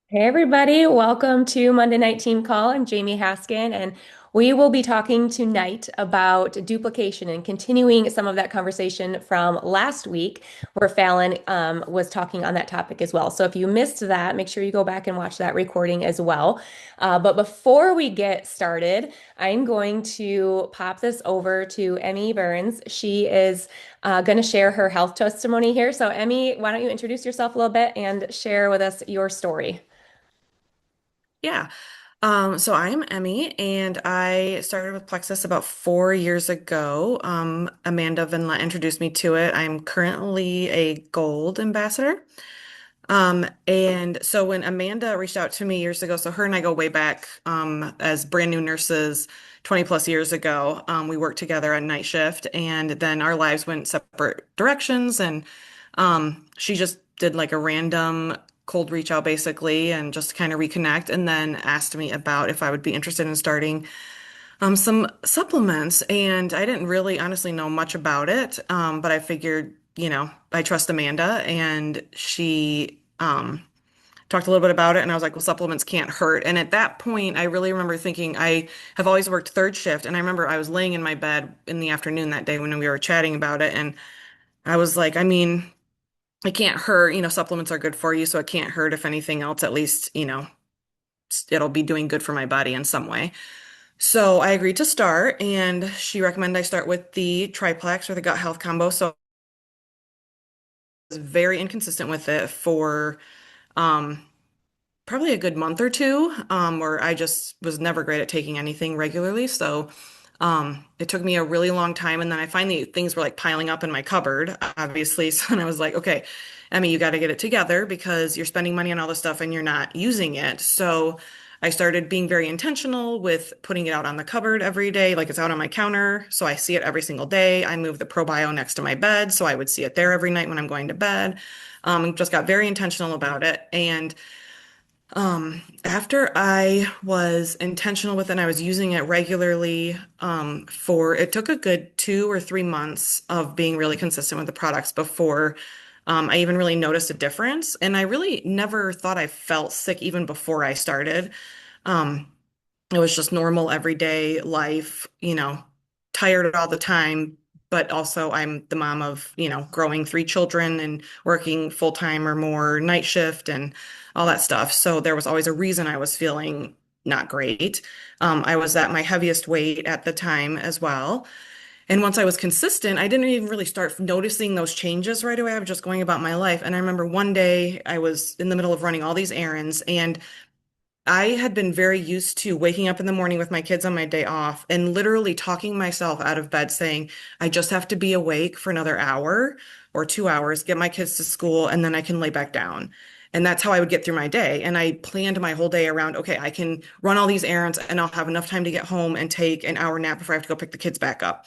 Hey everybody, welcome to Monday Night Team Call. I'm Jamie Haskin, and we will be talking tonight about duplication and continuing some of that conversation from last week, where Fallon was talking on that topic as well. So if you missed that, make sure you go back and watch that recording as well. But before we get started, I'm going to pop this over to Emmy Burns. She is going to share her health testimony here. So Emmy, why don't you introduce yourself a little bit and share with us your story? Yeah. So I'm Emmy, and I started with Plexus about 4 years ago. Amanda Vinla introduced me to it. I'm currently a gold ambassador. And so when Amanda reached out to me years ago, so her and I go way back, as brand new nurses 20 plus years ago. We worked together on night shift, and then our lives went separate directions. And she just did like a random cold reach out basically and just kind of reconnect, and then asked me about if I would be interested in starting some supplements. And I didn't really honestly know much about it, but I figured, I trust Amanda, and she talked a little bit about it, and I was like, well, supplements can't hurt. And at that point, I really remember thinking, I have always worked third shift, and I remember I was laying in my bed in the afternoon that day when we were chatting about it, and I was like, I mean, it can't hurt. Supplements are good for you, so it can't hurt. If anything else, at least, it'll be doing good for my body in some way. So I agreed to start, and she recommended I start with the triplex or the gut health combo. So I was very inconsistent with it for um, probably a good month or two, where I just was never great at taking anything regularly. So it took me a really long time. And then I finally, things were like piling up in my cupboard, obviously. So then I was like, okay, Emmy, you got to get it together because you're spending money on all this stuff and you're not using it. So I started being very intentional with putting it out on the cupboard every day, like it's out on my counter. So I see it every single day. I moved the ProBio next to my bed. So I would see it there every night when I'm going to bed. Just got very intentional about it. And after I was intentional with it and I was using it regularly, it took a good 2 or 3 months of being really consistent with the products before I even really noticed a difference. And I really never thought I felt sick even before I started. Um, it was just normal everyday life, tired all the time, but also I'm the mom of, growing three children and working full time or more night shift and all that stuff. So there was always a reason I was feeling not great. I was at my heaviest weight at the time as well. And once I was consistent, I didn't even really start noticing those changes right away. I was just going about my life. And I remember one day I was in the middle of running all these errands, and I had been very used to waking up in the morning with my kids on my day off and literally talking myself out of bed saying, I just have to be awake for another hour or 2 hours, get my kids to school, and then I can lay back down. And that's how I would get through my day. And I planned my whole day around, okay, I can run all these errands and I'll have enough time to get home and take an hour nap before I have to go pick the kids back up.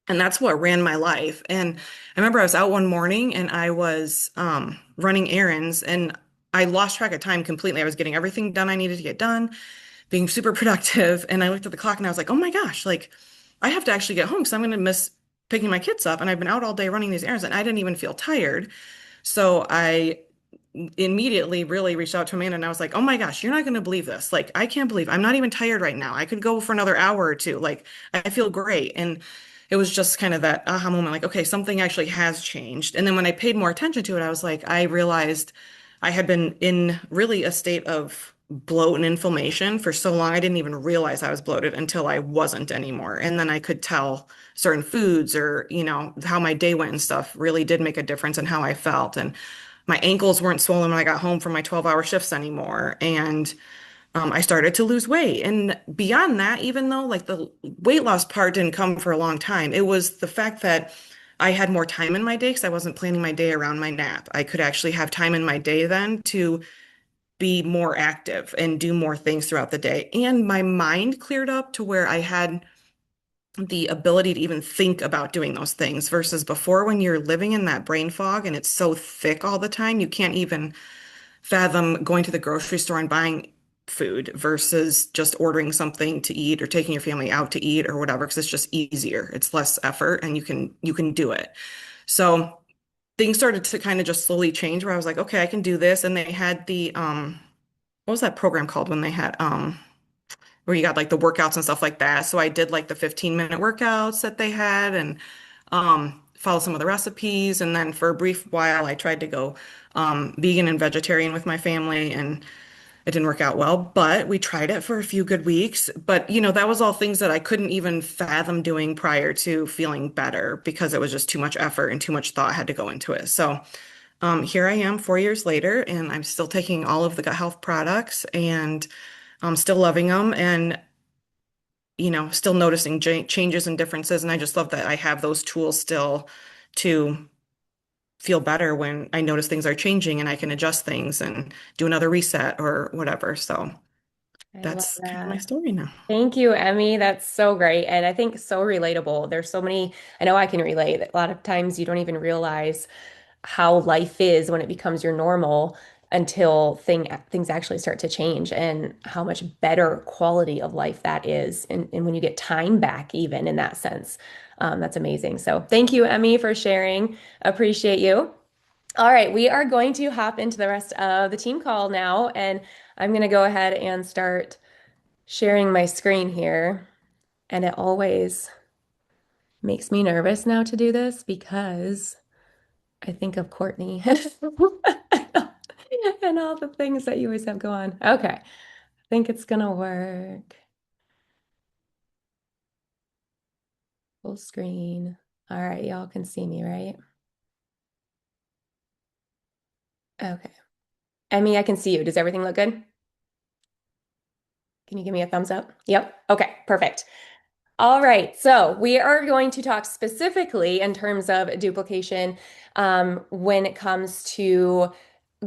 And that's what ran my life. And I remember I was out one morning and I was running errands, and I lost track of time completely. I was getting everything done I needed to get done, being super productive. And I looked at the clock and I was like, oh my gosh, like I have to actually get home because I'm going to miss picking my kids up. And I've been out all day running these errands and I didn't even feel tired. So I immediately really reached out to Amanda and I was like, oh my gosh, you're not going to believe this. Like, I can't believe I'm not even tired right now. I could go for another hour or two. Like, I feel great. And it was just kind of that aha moment, like, okay, something actually has changed. And then when I paid more attention to it, I was like, I realized I had been in really a state of bloat and inflammation for so long. I didn't even realize I was bloated until I wasn't anymore. And then I could tell certain foods or, how my day went and stuff really did make a difference in how I felt. And my ankles weren't swollen when I got home from my 12-hour shifts anymore. And I started to lose weight. And beyond that, even though like the weight loss part didn't come for a long time, it was the fact that I had more time in my day because I wasn't planning my day around my nap. I could actually have time in my day then to be more active and do more things throughout the day. And my mind cleared up to where I had the ability to even think about doing those things versus before when you're living in that brain fog and it's so thick all the time, you can't even fathom going to the grocery store and buying food versus just ordering something to eat or taking your family out to eat or whatever, because it's just easier. It's less effort and you can do it. So things started to kind of just slowly change where I was like, okay, I can do this. And they had the what was that program called when they had where you got like the workouts and stuff like that. So I did like the 15-minute workouts that they had and follow some of the recipes. And then for a brief while, I tried to go vegan and vegetarian with my family, and it didn't work out well. But we tried it for a few good weeks. But that was all things that I couldn't even fathom doing prior to feeling better because it was just too much effort and too much thought had to go into it. So here I am 4 years later, and I'm still taking all of the gut health products and I'm still loving them. And still noticing changes and differences. And I just love that I have those tools still to feel better when I notice things are changing and I can adjust things and do another reset or whatever. So I love that's kind of my that. story now. Thank you, Emmy. That's so great. And I think so relatable. There's so many, I know I can relate. A lot of times you don't even realize how life is when it becomes your normal until things actually start to change and how much better quality of life that is. And when you get time back, even in that sense, that's amazing. So thank you, Emmy, for sharing. Appreciate you. All right, we are going to hop into the rest of the team call now, and I'm going to go ahead and start sharing my screen here. And it always makes me nervous now to do this because I think of Courtney and all the things that you always have go on. Okay, I think it's gonna work. Full screen. All right, y'all can see me, right? Okay. Emmy, I can see you. Does everything look good? Can you give me a thumbs up? Yep. Okay, perfect. All right, so we are going to talk specifically in terms of duplication when it comes to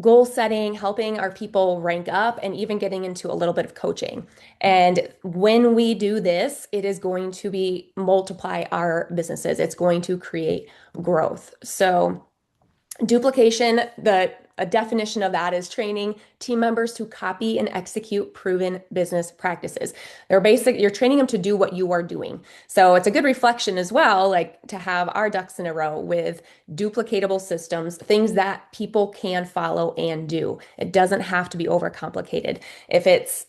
goal setting, helping our people rank up, and even getting into a little bit of coaching. And when we do this, it is going to be multiply our businesses. It's going to create growth. So duplication, a definition of that is training team members to copy and execute proven business practices. You're training them to do what you are doing. So it's a good reflection as well, like to have our ducks in a row with duplicatable systems, things that people can follow and do. It doesn't have to be overcomplicated. If it's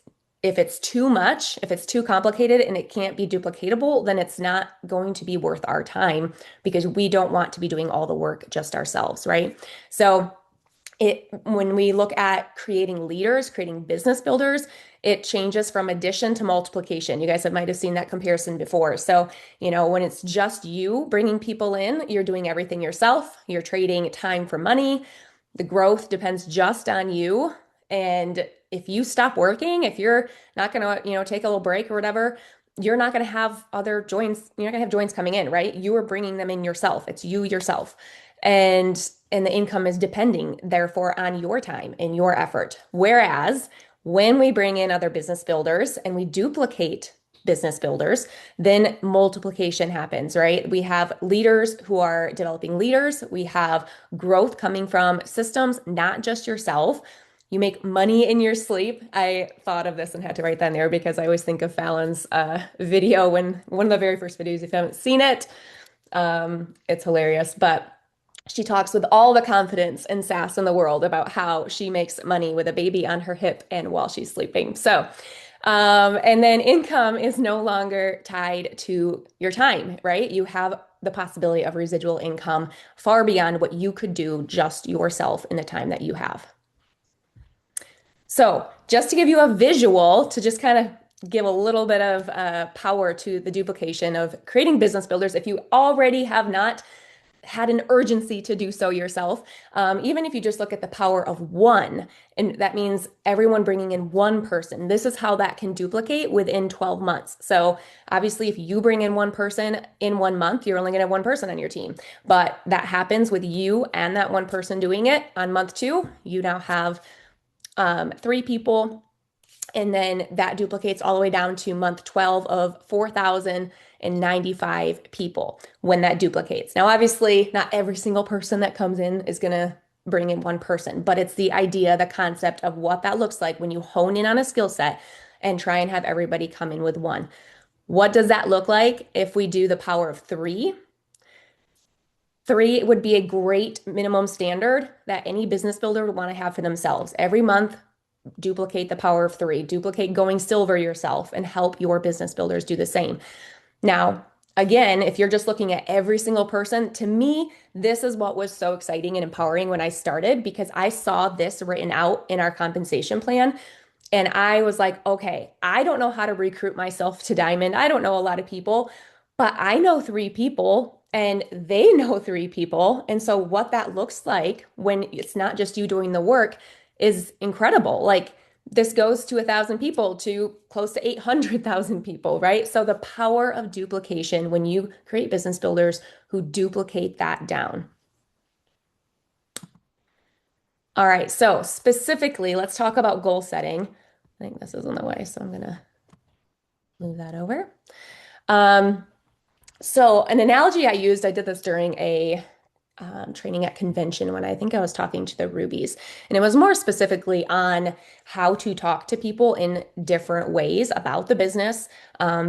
too much, if it's too complicated and it can't be duplicatable, then it's not going to be worth our time because we don't want to be doing all the work just ourselves, right? So when we look at creating leaders, creating business builders, it changes from addition to multiplication. You guys might have seen that comparison before. So, when it's just you bringing people in, you're doing everything yourself. You're trading time for money. The growth depends just on you. And if you stop working, if you're not going to, take a little break or whatever, you're not going to have other joins. You're not going to have joins coming in, right? You are bringing them in yourself. It's you yourself. And the income is depending, therefore, on your time and your effort. Whereas when we bring in other business builders and we duplicate business builders, then multiplication happens, right? We have leaders who are developing leaders. We have growth coming from systems, not just yourself. You make money in your sleep. I thought of this and had to write that in there because I always think of Fallon's video when one of the very first videos, if you haven't seen it, it's hilarious. But she talks with all the confidence and sass in the world about how she makes money with a baby on her hip and while she's sleeping. And then income is no longer tied to your time, right? You have the possibility of residual income far beyond what you could do just yourself in the time that you have. So, just to give you a visual, to just kind of give a little bit of power to the duplication of creating business builders, if you already have not had an urgency to do so yourself, even if you just look at the power of one, and that means everyone bringing in one person. This is how that can duplicate within 12 months. So obviously, if you bring in one person in 1 month, you're only going to have one person on your team. But that happens with you and that one person doing it on month two. You now have three people, and then that duplicates all the way down to month 12 of 4,095 people when that duplicates. Now, obviously, not every single person that comes in is going to bring in one person, but it's the idea, the concept of what that looks like when you hone in on a skill set and try and have everybody come in with one. What does that look like if we do the power of three? Three would be a great minimum standard that any business builder would want to have for themselves. Every month, duplicate the power of three, duplicate going silver yourself, and help your business builders do the same. Now, again, if you're just looking at every single person, to me, this is what was so exciting and empowering when I started because I saw this written out in our compensation plan. And I was like, okay, I don't know how to recruit myself to Diamond. I don't know a lot of people, but I know three people and they know three people. And so, what that looks like when it's not just you doing the work is incredible. Like, this goes to 1,000 people to close to 800,000 people, right? So, the power of duplication when you create business builders who duplicate that down. All right, so specifically, let's talk about goal setting. I think this is in the way, so I'm gonna move that over. Um, so an analogy I used, I did this during a training at convention when I think I was talking to the Rubies, and it was more specifically on how to talk to people in different ways about the business,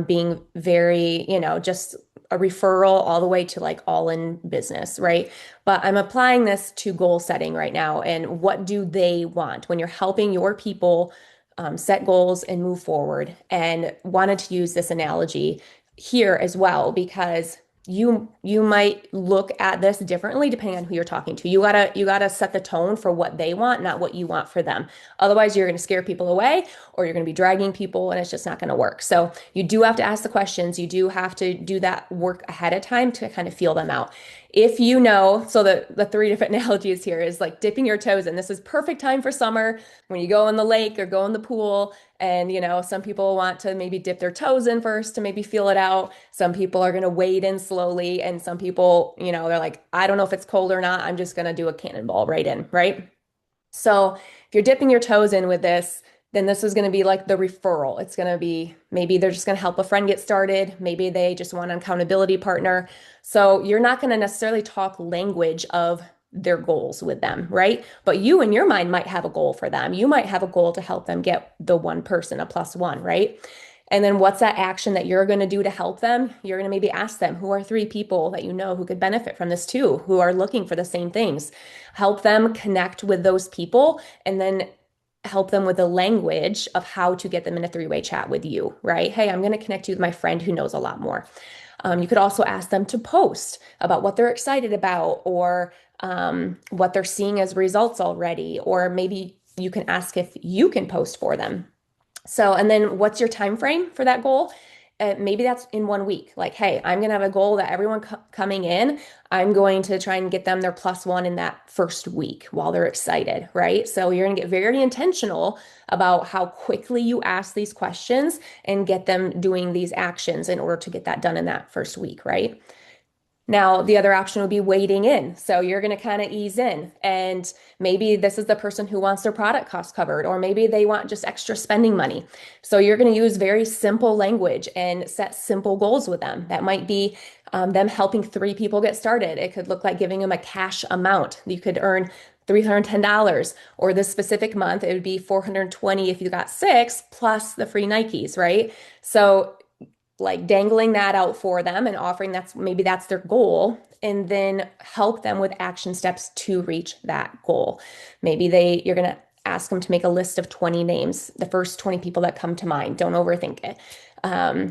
being very, just a referral all the way to like all in business, right? But I'm applying this to goal setting right now. And what do they want when you're helping your people set goals and move forward? And wanted to use this analogy here as well because you might look at this differently depending on who you're talking to. You gotta set the tone for what they want, not what you want for them. Otherwise, you're gonna scare people away or you're gonna be dragging people and it's just not gonna work. So you do have to ask the questions. You do have to do that work ahead of time to kind of feel them out. If you know, so the three different analogies here is like dipping your toes in. This is perfect time for summer when you go in the lake or go in the pool. And, some people want to maybe dip their toes in first to maybe feel it out. Some people are going to wade in slowly. And some people, they're like, I don't know if it's cold or not. I'm just going to do a cannonball right in, right? So if you're dipping your toes in with this, then this is going to be like the referral. It's going to be maybe they're just going to help a friend get started. Maybe they just want an accountability partner. So you're not going to necessarily talk language of their goals with them, right? But you in your mind might have a goal for them. You might have a goal to help them get the one person, a plus one, right? And then what's that action that you're going to do to help them? You're going to maybe ask them, who are three people that you know who could benefit from this too, who are looking for the same things? Help them connect with those people and then help them with the language of how to get them in a three-way chat with you, right? Hey, I'm going to connect you with my friend who knows a lot more. You could also ask them to post about what they're excited about or what they're seeing as results already, or maybe you can ask if you can post for them. So, and then what's your time frame for that goal? Maybe that's in 1 week. Like, hey, I'm going to have a goal that everyone coming in, I'm going to try and get them their plus one in that first week while they're excited, right? So you're going to get very intentional about how quickly you ask these questions and get them doing these actions in order to get that done in that first week, right? Now, the other option would be wading in. So you're going to kind of ease in. And maybe this is the person who wants their product cost covered, or maybe they want just extra spending money. So you're going to use very simple language and set simple goals with them. That might be them helping three people get started. It could look like giving them a cash amount. You could earn $310, or this specific month, it would be 420 if you got six plus the free Nikes, right? So like dangling that out for them and offering that's their goal and then help them with action steps to reach that goal. Maybe you're going to ask them to make a list of 20 names, the first 20 people that come to mind. Don't overthink it.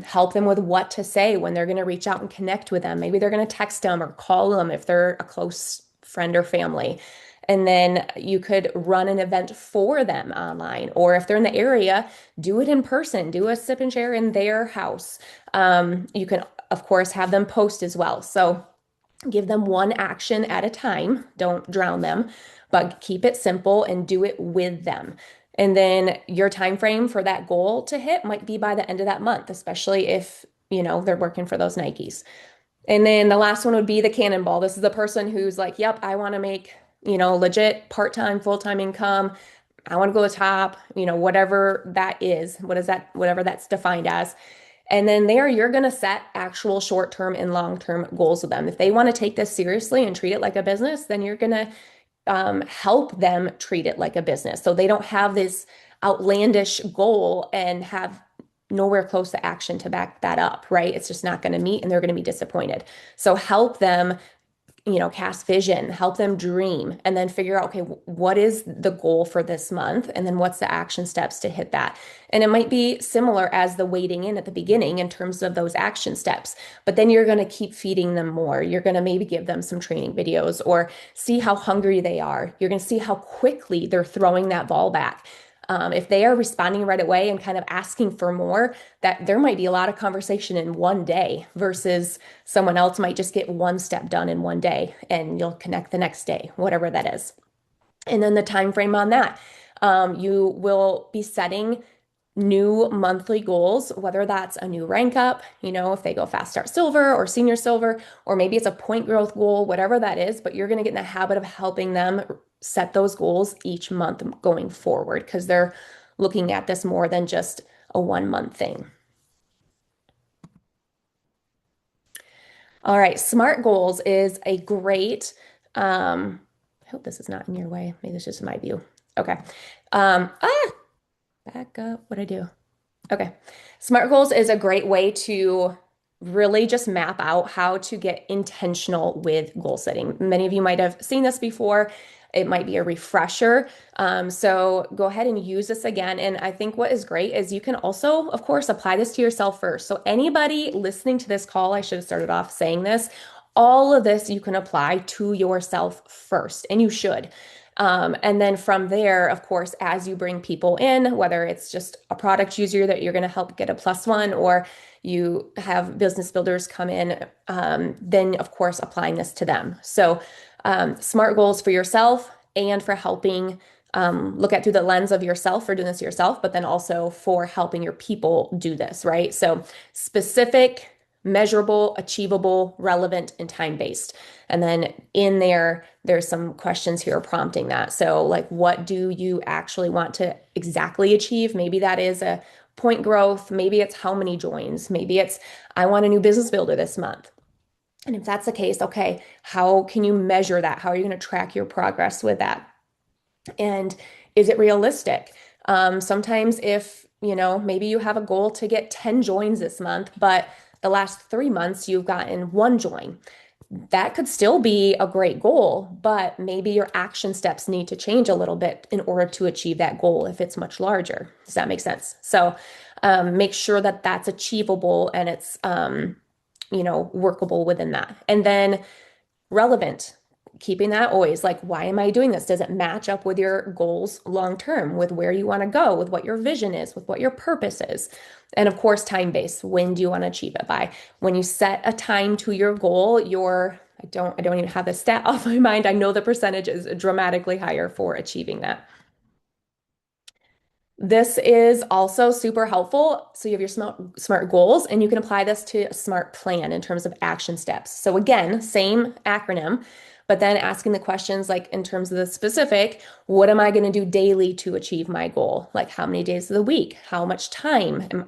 Help them with what to say when they're going to reach out and connect with them. Maybe they're going to text them or call them if they're a close friend or family. And then you could run an event for them online. Or if they're in the area, do it in person, do a sip and share in their house. You can, of course, have them post as well. So give them one action at a time. Don't drown them, but keep it simple and do it with them. And then your time frame for that goal to hit might be by the end of that month, especially if, they're working for those Nikes. And then the last one would be the cannonball. This is the person who's like, yep, I want to make, legit part-time, full-time income. I want to go to the top, whatever that is. What is that? Whatever that's defined as. And then there, you're going to set actual short-term and long-term goals with them. If they want to take this seriously and treat it like a business, then you're going to help them treat it like a business. So they don't have this outlandish goal and have nowhere close to action to back that up, right? It's just not going to meet and they're going to be disappointed. So help them cast vision, help them dream, and then figure out, okay, what is the goal for this month? And then what's the action steps to hit that? And it might be similar as the wading in at the beginning in terms of those action steps, but then you're going to keep feeding them more. You're going to maybe give them some training videos or see how hungry they are. You're going to see how quickly they're throwing that ball back. If they are responding right away and kind of asking for more, that there might be a lot of conversation in one day versus someone else might just get one step done in one day and you'll connect the next day, whatever that is. And then the time frame on that. You will be setting new monthly goals, whether that's a new rank up, if they go fast start silver or senior silver, or maybe it's a point growth goal, whatever that is, but you're going to get in the habit of helping them set those goals each month going forward because they're looking at this more than just a 1 month thing. All right, SMART goals is a great, I hope this is not in your way. Maybe it's just my view. Okay. Um, ah, Back up. What'd I do? Okay. SMART goals is a great way to really just map out how to get intentional with goal setting. Many of you might have seen this before. It might be a refresher. So go ahead and use this again. And I think what is great is you can also, of course, apply this to yourself first. So anybody listening to this call, I should have started off saying this, all of this you can apply to yourself first, and you should. And then from there, of course, as you bring people in, whether it's just a product user that you're going to help get a +1 or you have business builders come in, then of course, applying this to them. So SMART goals for yourself and for helping look at through the lens of yourself for doing this yourself, but then also for helping your people do this, right? So specific, measurable, achievable, relevant, and time-based. And then in there's some questions here prompting that. So like, what do you actually want to exactly achieve? Maybe that is a point growth. Maybe it's how many joins. Maybe it's, I want a new business builder this month. And if that's the case, okay, how can you measure that? How are you going to track your progress with that? And is it realistic? Sometimes if, maybe you have a goal to get 10 joins this month, but the last 3 months you've gotten one join. That could still be a great goal, but maybe your action steps need to change a little bit in order to achieve that goal if it's much larger. Does that make sense? So make sure that that's achievable and it's, workable within that. And then relevant, keeping that always like, why am I doing this? Does it match up with your goals long term, with where you want to go, with what your vision is, with what your purpose is? And of course, time based. When do you want to achieve it by? When you set a time to your goal, I don't even have the stat off my mind. I know the percentage is dramatically higher for achieving that. This is also super helpful. So you have your SMART goals, and you can apply this to a SMART plan in terms of action steps. So again, same acronym, but then asking the questions like in terms of the specific, what am I going to do daily to achieve my goal? Like how many days of the week? How much time?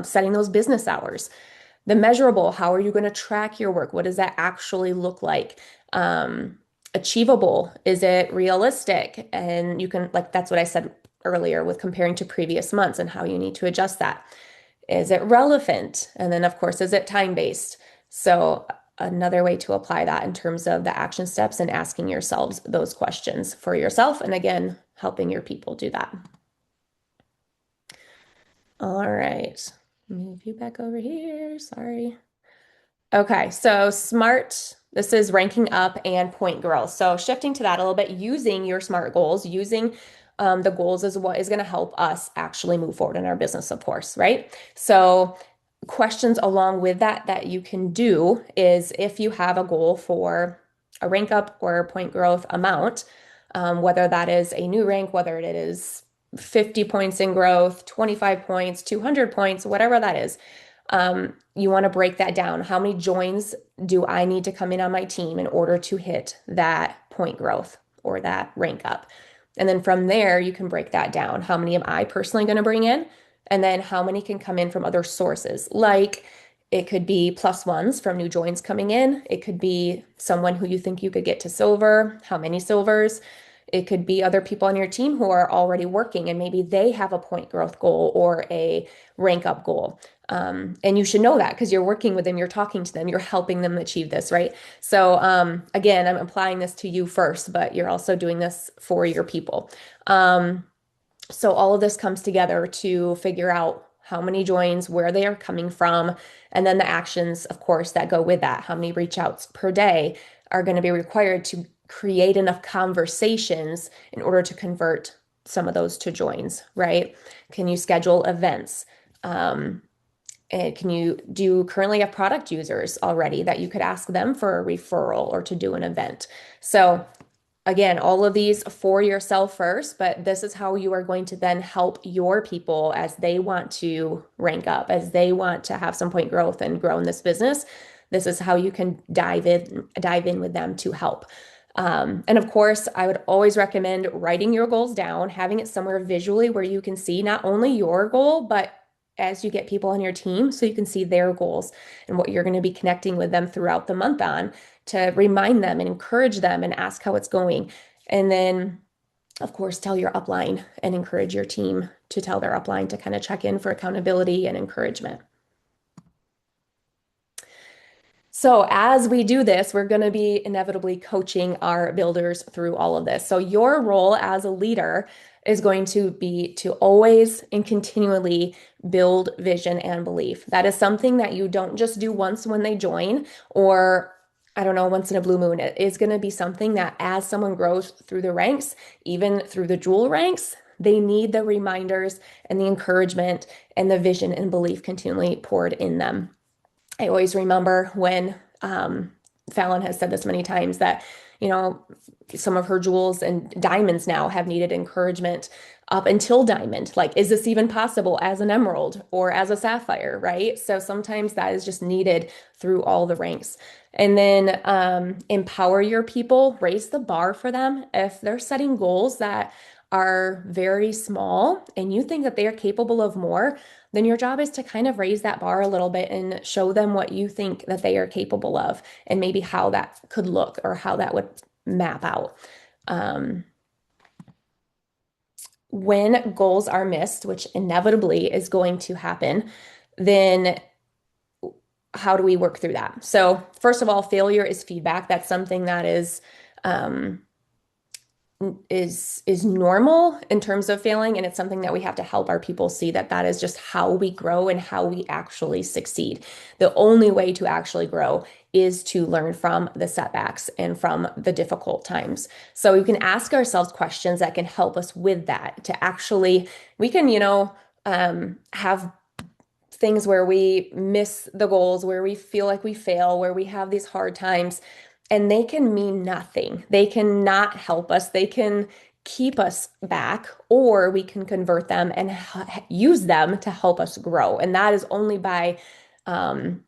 Setting those business hours. The measurable, how are you going to track your work? What does that actually look like? Achievable, is it realistic? And you can, like, that's what I said earlier with comparing to previous months and how you need to adjust that. Is it relevant? And then, of course, is it time-based? So another way to apply that in terms of the action steps and asking yourselves those questions for yourself. And again, helping your people do that. All right. Move you back over here. Sorry. Okay, so SMART, this is ranking up and point growth. So shifting to that a little bit, using your SMART goals, using the goals is what is going to help us actually move forward in our business, of course, right? So questions along with that you can do is if you have a goal for a rank up or point growth amount, whether that is a new rank, whether it is 50 points in growth, 25 points, 200 points, whatever that is. You want to break that down. How many joins do I need to come in on my team in order to hit that point growth or that rank up? And then from there, you can break that down. How many am I personally going to bring in? And then how many can come in from other sources? Like it could be +1s from new joins coming in. It could be someone who you think you could get to silver. How many silvers? It could be other people on your team who are already working and maybe they have a point growth goal or a rank up goal. And you should know that because you're working with them, you're talking to them, you're helping them achieve this, right? So, again, I'm applying this to you first, but you're also doing this for your people. Um, so all of this comes together to figure out how many joins, where they are coming from, and then the actions, of course, that go with that. How many reach outs per day are going to be required to create enough conversations in order to convert some of those to joins, right? Can you schedule events? Um, and do you currently have product users already that you could ask them for a referral or to do an event? So again, all of these for yourself first, but this is how you are going to then help your people as they want to rank up, as they want to have some point growth and grow in this business. This is how you can dive in with them to help. And of course, I would always recommend writing your goals down, having it somewhere visually where you can see not only your goal, but as you get people on your team, so you can see their goals and what you're going to be connecting with them throughout the month on to remind them and encourage them and ask how it's going. And then, of course, tell your upline and encourage your team to tell their upline to kind of check in for accountability and encouragement. So, as we do this, we're going to be inevitably coaching our builders through all of this. So, your role as a leader is going to be to always and continually build vision and belief. That is something that you don't just do once when they join, or I don't know, once in a blue moon. It is going to be something that as someone grows through the ranks, even through the jewel ranks, they need the reminders and the encouragement and the vision and belief continually poured in them. I always remember when Fallon has said this many times that, you know, some of her jewels and diamonds now have needed encouragement up until diamond. Like, is this even possible as an emerald or as a sapphire, right? So sometimes that is just needed through all the ranks. And then empower your people, raise the bar for them. If they're setting goals that are very small and you think that they are capable of more, then your job is to kind of raise that bar a little bit and show them what you think that they are capable of and maybe how that could look or how that would map out. Um, when goals are missed, which inevitably is going to happen, then how do we work through that? So, first of all, failure is feedback. That's something that um, is normal in terms of failing, and it's something that we have to help our people see that that is just how we grow and how we actually succeed. The only way to actually grow is to learn from the setbacks and from the difficult times. So you can ask ourselves questions that can help us with that to actually we can, have things where we miss the goals, where we feel like we fail, where we have these hard times, and they can mean nothing. They cannot help us. They can keep us back, or we can convert them and use them to help us grow. And that is only by um,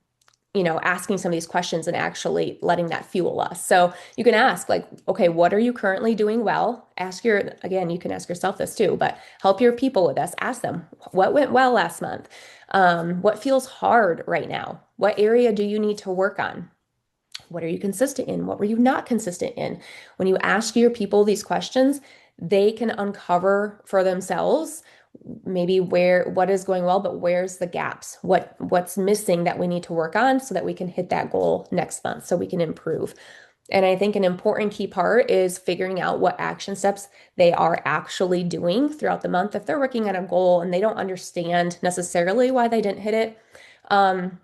asking some of these questions and actually letting that fuel us. So you can ask, like, okay, what are you currently doing well? Again, you can ask yourself this too, but help your people with this. Ask them, what went well last month? What feels hard right now? What area do you need to work on? What are you consistent in? What were you not consistent in? When you ask your people these questions, they can uncover for themselves maybe what is going well, but where's the gaps? What's missing that we need to work on so that we can hit that goal next month so we can improve. And I think an important key part is figuring out what action steps they are actually doing throughout the month. If they're working on a goal and they don't understand necessarily why they didn't hit it, um,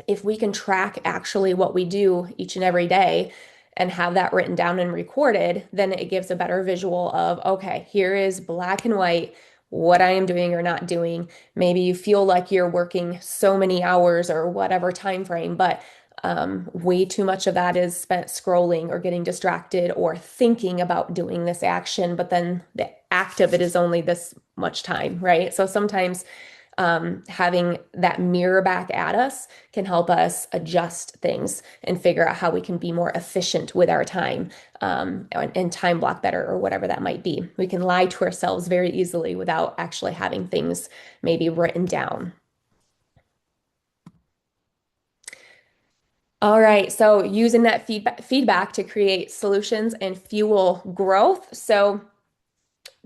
if we can track actually what we do each and every day and have that written down and recorded, then it gives a better visual of, okay, here is black and white what I am doing or not doing. Maybe you feel like you're working so many hours or whatever time frame, but way too much of that is spent scrolling or getting distracted or thinking about doing this action, but then the act of it is only this much time, right? So sometimes having that mirror back at us can help us adjust things and figure out how we can be more efficient with our time and time block better or whatever that might be. We can lie to ourselves very easily without actually having things maybe written down. All right, so using that feedback to create solutions and fuel growth. So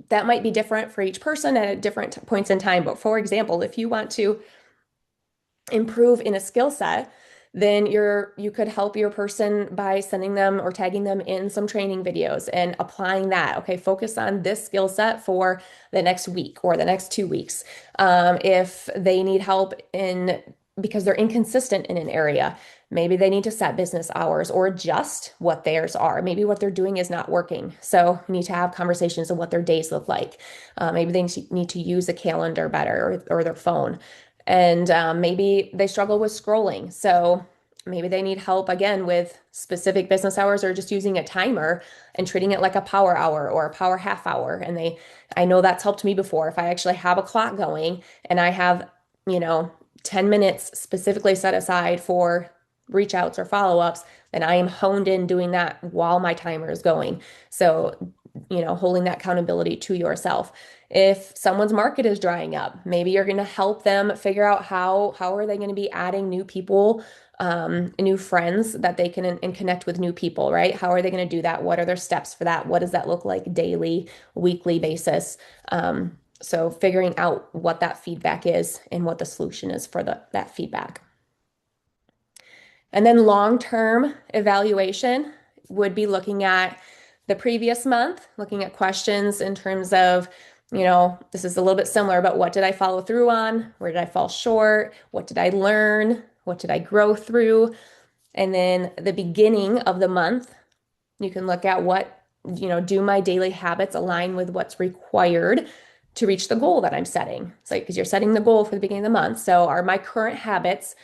that might be different for each person at different points in time. But for example, if you want to improve in a skill set, then you could help your person by sending them or tagging them in some training videos and applying that. Okay, focus on this skill set for the next week or the next 2 weeks. If they need help in because they're inconsistent in an area, maybe they need to set business hours or adjust what theirs are. Maybe what they're doing is not working. So we need to have conversations on what their days look like. Maybe they need to use a calendar better or their phone. And maybe they struggle with scrolling. So maybe they need help again with specific business hours or just using a timer and treating it like a power hour or a power half hour. I know that's helped me before. If I actually have a clock going and I have, you know, 10 minutes specifically set aside for reach outs or follow ups, then I am honed in doing that while my timer is going. So, holding that accountability to yourself. If someone's market is drying up, maybe you're going to help them figure out how are they going to be adding new people, new friends that they can and connect with new people, right? How are they going to do that? What are their steps for that? What does that look like daily, weekly basis? So figuring out what that feedback is and what the solution is for that feedback. And then long-term evaluation would be looking at the previous month, looking at questions in terms of, this is a little bit similar, but what did I follow through on? Where did I fall short? What did I learn? What did I grow through? And then the beginning of the month, you can look at do my daily habits align with what's required to reach the goal that I'm setting? So, because you're setting the goal for the beginning of the month. So, are my current habits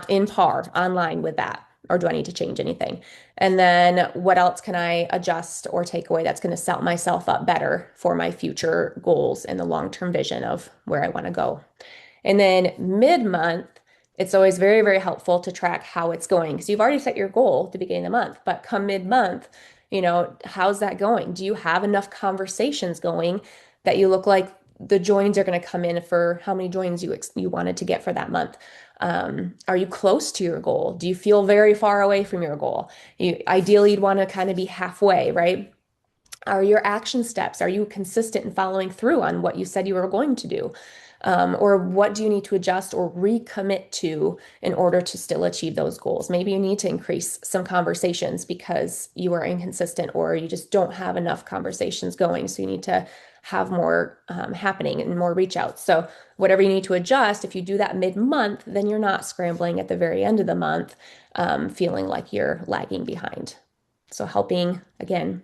in par online with that? Or do I need to change anything? And then what else can I adjust or take away that's going to set myself up better for my future goals and the long-term vision of where I want to go? And then mid-month, it's always very, very helpful to track how it's going because you've already set your goal at the beginning of the month. But come mid-month, how's that going? Do you have enough conversations going that you look like the joins are going to come in for how many joins you wanted to get for that month? Are you close to your goal? Do you feel very far away from your goal? Ideally, you'd want to kind of be halfway, right? Are your action steps, are you consistent in following through on what you said you were going to do? Or what do you need to adjust or recommit to in order to still achieve those goals? Maybe you need to increase some conversations because you are inconsistent or you just don't have enough conversations going. So you need to have more happening and more reach outs. So whatever you need to adjust, if you do that mid-month, then you're not scrambling at the very end of the month, feeling like you're lagging behind. So helping, again,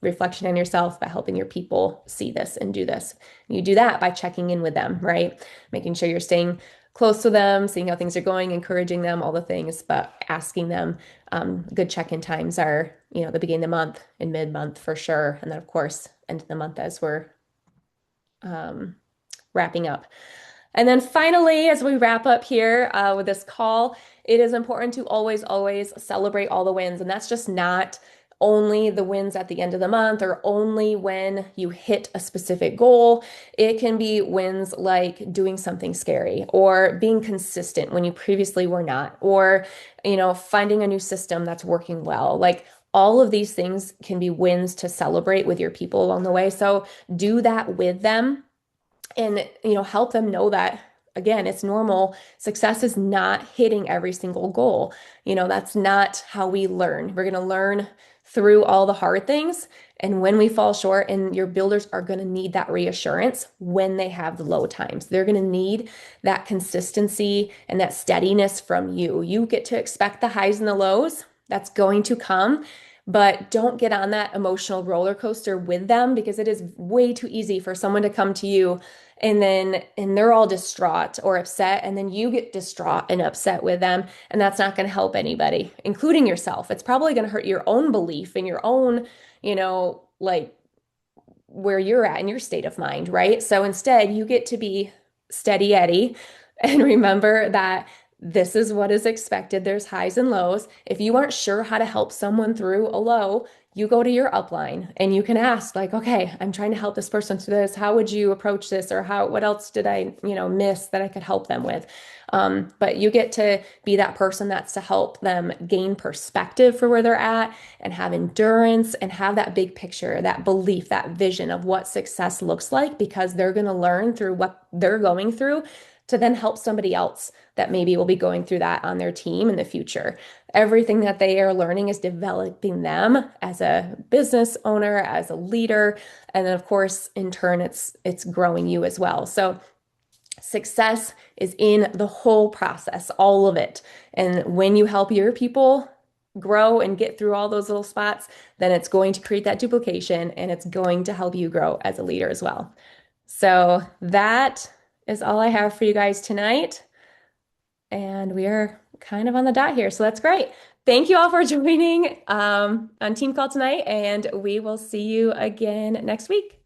reflection on yourself by helping your people see this and do this. You do that by checking in with them, right? Making sure you're staying close to them, seeing how things are going, encouraging them, all the things, but asking them. Good check-in times are, the beginning of the month and mid-month for sure. And then, of course, end of the month as we're um, wrapping up. And then finally, as we wrap up here with this call, it is important to always, always celebrate all the wins. And that's just not only the wins at the end of the month or only when you hit a specific goal. It can be wins like doing something scary or being consistent when you previously were not, or, finding a new system that's working well. Like all of these things can be wins to celebrate with your people along the way. So do that with them and help them know that again it's normal. Success is not hitting every single goal. That's not how we learn. We're going to learn through all the hard things, and when we fall short, and your builders are going to need that reassurance when they have the low times. They're going to need that consistency and that steadiness from you. You get to expect the highs and the lows. That's going to come, but don't get on that emotional roller coaster with them because it is way too easy for someone to come to you and they're all distraught or upset, and then you get distraught and upset with them, and that's not going to help anybody, including yourself. It's probably going to hurt your own belief in your own, like where you're at in your state of mind, right? So instead, you get to be steady Eddie and remember that this is what is expected. There's highs and lows. If you aren't sure how to help someone through a low, you go to your upline and you can ask like, okay, I'm trying to help this person through this. How would you approach this? Or what else did I, miss that I could help them with? But you get to be that person that's to help them gain perspective for where they're at and have endurance and have that big picture, that belief, that vision of what success looks like because they're going to learn through what they're going through to then help somebody else that maybe will be going through that on their team in the future. Everything that they are learning is developing them as a business owner, as a leader, and then of course, in turn, it's growing you as well. So success is in the whole process, all of it. And when you help your people grow and get through all those little spots, then it's going to create that duplication and it's going to help you grow as a leader as well. So that is all I have for you guys tonight. And we are kind of on the dot here. So that's great. Thank you all for joining on Team Call tonight, and we will see you again next week.